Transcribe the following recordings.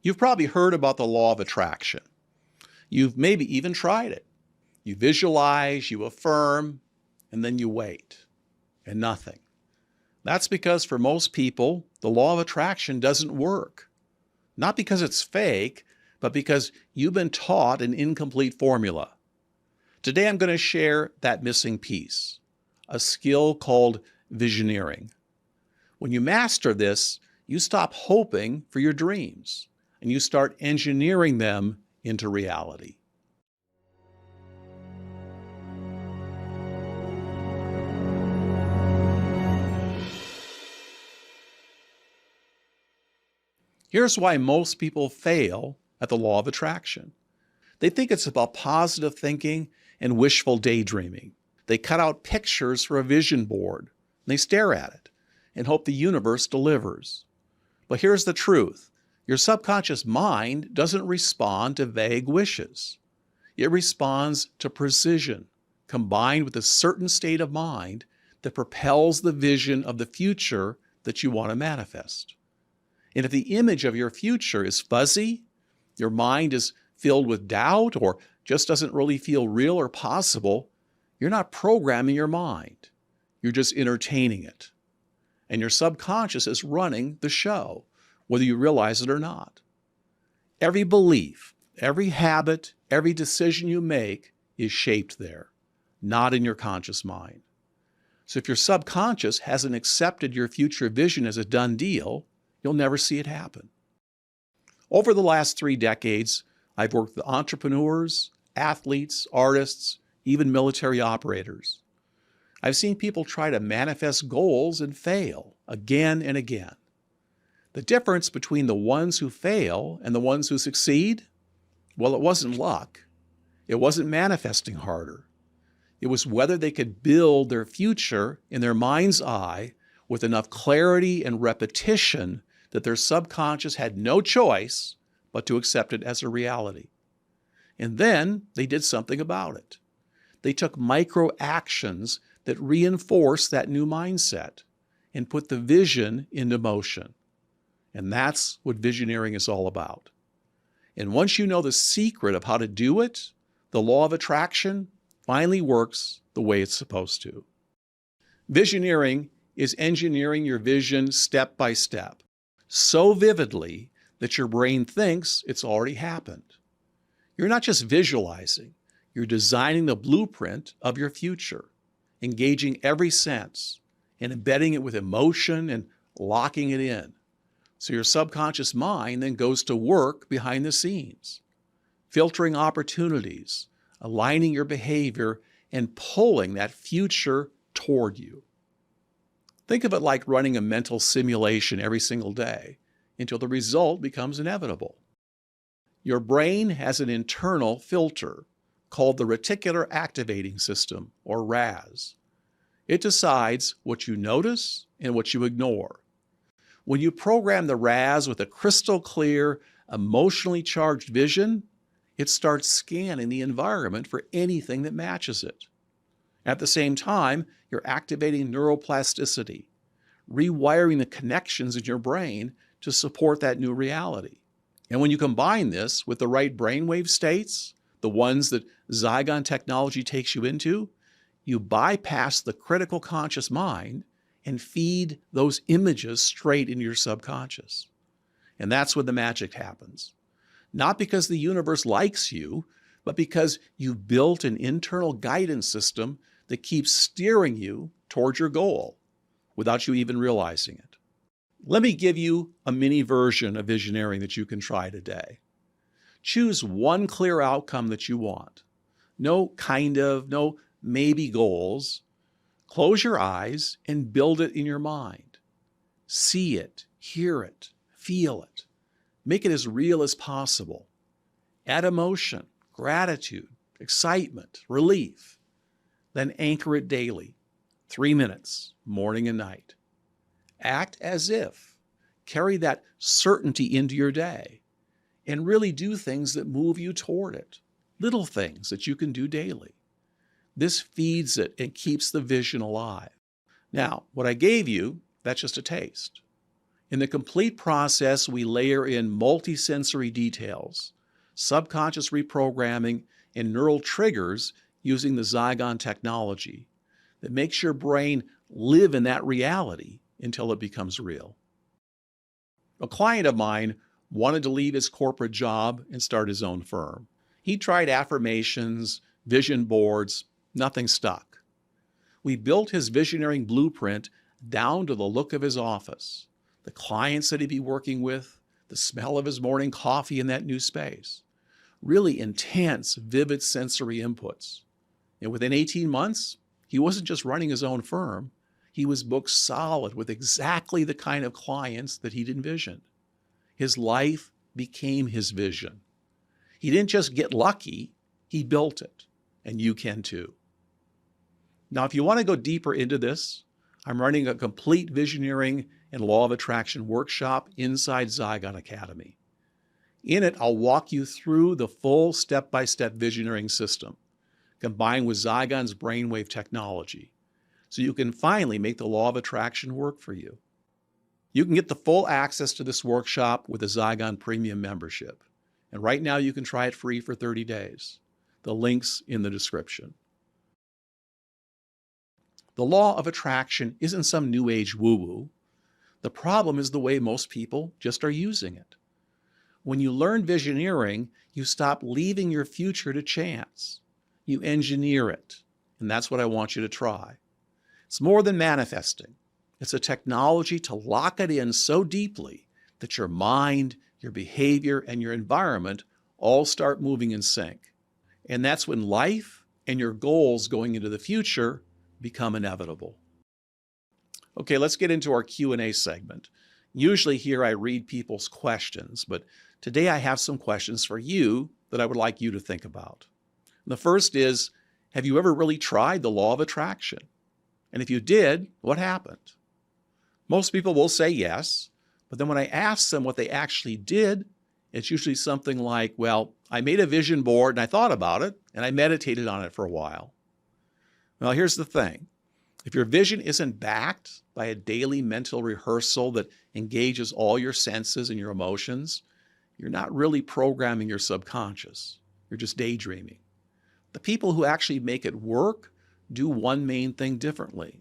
You've probably heard about the law of attraction. You've maybe even tried it. You visualize, you affirm, and then you wait, and nothing. That's because for most people, the law of attraction doesn't work. Not because it's fake, but because you've been taught an incomplete formula. Today I'm going to share that missing piece, a skill called visioneering. When you master this, you stop hoping for your dreams, and you start engineering them into reality. Here's why most people fail at the law of attraction. They think it's about positive thinking and wishful daydreaming. They cut out pictures for a vision board, and they stare at it and hope the universe delivers. But here's the truth. Your subconscious mind doesn't respond to vague wishes. It responds to precision, combined with a certain state of mind that propels the vision of the future that you want to manifest. And if the image of your future is fuzzy, your mind is filled with doubt, or just doesn't really feel real or possible, you're not programming your mind. You're just entertaining it. And your subconscious is running the show, whether you realize it or not. Every belief, every habit, every decision you make is shaped there, not in your conscious mind. So if your subconscious hasn't accepted your future vision as a done deal, you'll never see it happen. Over the last 3 decades, I've worked with entrepreneurs, athletes, artists, even military operators. I've seen people try to manifest goals and fail again and again. The difference between the ones who fail and the ones who succeed, well, it wasn't luck. It wasn't manifesting harder. It was whether they could build their future in their mind's eye with enough clarity and repetition that their subconscious had no choice but to accept it as a reality. And then they did something about it. They took micro actions that reinforced that new mindset and put the vision into motion. And that's what visioneering is all about. And once you know the secret of how to do it, the law of attraction finally works the way it's supposed to. Visioneering is engineering your vision step by step, so vividly that your brain thinks it's already happened. You're not just visualizing, you're designing the blueprint of your future, engaging every sense and embedding it with emotion and locking it in. So your subconscious mind then goes to work behind the scenes, filtering opportunities, aligning your behavior, and pulling that future toward you. Think of it like running a mental simulation every single day until the result becomes inevitable. Your brain has an internal filter called the reticular activating system, or RAS. It decides what you notice and what you ignore. When you program the RAS with a crystal clear, emotionally charged vision, it starts scanning the environment for anything that matches it. At the same time, you're activating neuroplasticity, rewiring the connections in your brain to support that new reality. And when you combine this with the right brainwave states, the ones that Zygon technology takes you into, you bypass the critical conscious mind and feed those images straight into your subconscious. And that's when the magic happens. Not because the universe likes you, but because you've built an internal guidance system that keeps steering you towards your goal without you even realizing it. Let me give you a mini version of visioneering that you can try today. Choose one clear outcome that you want. No kind of, no maybe goals. Close your eyes and build it in your mind. See it, hear it, feel it. Make it as real as possible. Add emotion, gratitude, excitement, relief. Then anchor it daily, 3 minutes, morning and night. Act as if. Carry that certainty into your day and really do things that move you toward it. Little things that you can do daily. This feeds it and keeps the vision alive. Now, what I gave you, that's just a taste. In the complete process, we layer in multisensory details, subconscious reprogramming, and neural triggers using the Zygon technology that makes your brain live in that reality until it becomes real. A client of mine wanted to leave his corporate job and start his own firm. He tried affirmations, vision boards, nothing stuck. We built his Visioneering blueprint down to the look of his office, the clients that he'd be working with, the smell of his morning coffee in that new space. Really intense, vivid sensory inputs. And within 18 months, he wasn't just running his own firm, he was booked solid with exactly the kind of clients that he'd envisioned. His life became his vision. He didn't just get lucky, he built it, and you can too. Now, if you want to go deeper into this, I'm running a complete Visioneering and Law of Attraction workshop inside Zygon Academy. In it, I'll walk you through the full step-by-step Visioneering system, combined with Zygon's brainwave technology, so you can finally make the Law of Attraction work for you. You can get the full access to this workshop with a Zygon Premium membership. And right now you can try it free for 30 days. The link's in the description. The Law of Attraction isn't some new age woo-woo. The problem is the way most people just are using it. When you learn Visioneering, you stop leaving your future to chance. You engineer it, and that's what I want you to try. It's more than manifesting. It's a technology to lock it in so deeply that your mind, your behavior, and your environment all start moving in sync. And that's when life and your goals going into the future become inevitable. Okay, let's get into our Q&A segment. Usually here I read people's questions, but today I have some questions for you that I would like you to think about. The first is, have you ever really tried the Law of Attraction? And if you did, what happened? Most people will say yes, but then when I ask them what they actually did, it's usually something like, well, I made a vision board and I thought about it and I meditated on it for a while. Well, here's the thing. If your vision isn't backed by a daily mental rehearsal that engages all your senses and your emotions, you're not really programming your subconscious. You're just daydreaming. The people who actually make it work do one main thing differently.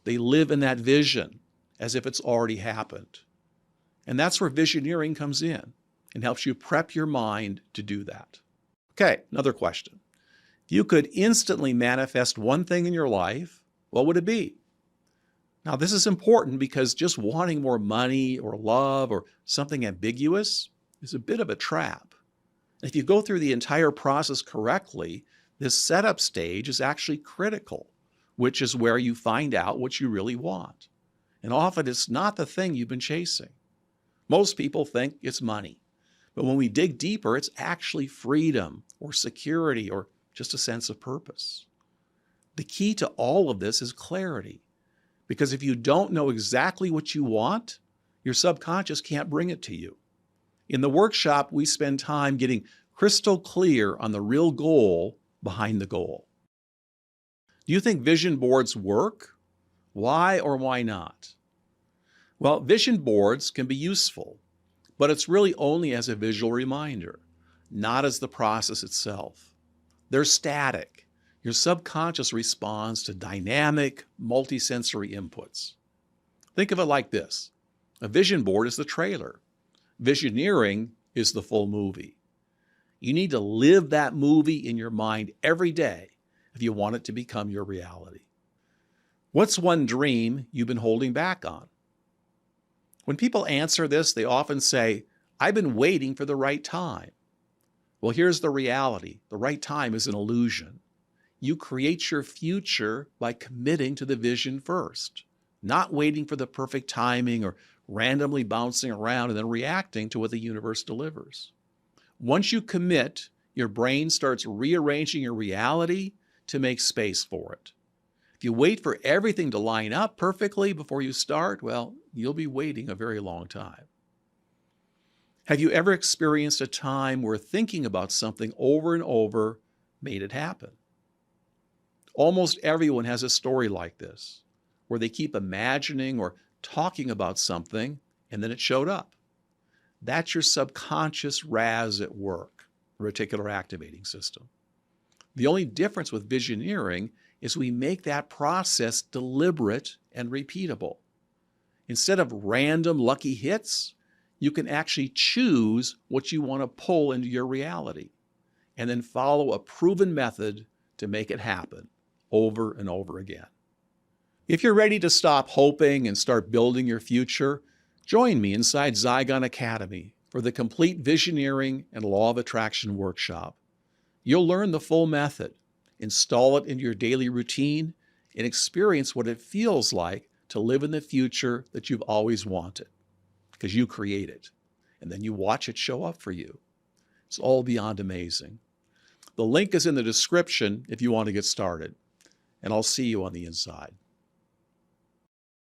They live in that vision as if it's already happened. And that's where Visioneering comes in and helps you prep your mind to do that. Okay, another question. If you could instantly manifest one thing in your life, what would it be? Now, this is important because just wanting more money or love or something ambiguous is a bit of a trap. If you go through the entire process correctly, this setup stage is actually critical, which is where you find out what you really want. And often it's not the thing you've been chasing. Most people think it's money. But when we dig deeper, it's actually freedom or security or just a sense of purpose. The key to all of this is clarity. Because if you don't know exactly what you want, your subconscious can't bring it to you. In the workshop, we spend time getting crystal clear on the real goal behind the goal. Do you think vision boards work? Why or why not? Well, vision boards can be useful, but it's really only as a visual reminder, not as the process itself. They're static. Your subconscious responds to dynamic, multisensory inputs. Think of it like this. A vision board is the trailer. Visioneering is the full movie. You need to live that movie in your mind every day if you want it to become your reality. What's one dream you've been holding back on? When people answer this, they often say, I've been waiting for the right time. Well, here's the reality. The right time is an illusion. You create your future by committing to the vision first, not waiting for the perfect timing or randomly bouncing around and then reacting to what the universe delivers. Once you commit, your brain starts rearranging your reality to make space for it. If you wait for everything to line up perfectly before you start, well, you'll be waiting a very long time. Have you ever experienced a time where thinking about something over and over made it happen? Almost everyone has a story like this, where they keep imagining or talking about something and then it showed up. That's your subconscious RAS at work, reticular activating system. The only difference with visioneering is we make that process deliberate and repeatable. Instead of random lucky hits, you can actually choose what you want to pull into your reality and then follow a proven method to make it happen over and over again. If you're ready to stop hoping and start building your future, join me inside Zygon Academy for the complete Visioneering and Law of Attraction workshop. You'll learn the full method, install it into your daily routine, and experience what it feels like to live in the future that you've always wanted, because you create it, and then you watch it show up for you. It's all beyond amazing. The link is in the description if you want to get started, and I'll see you on the inside.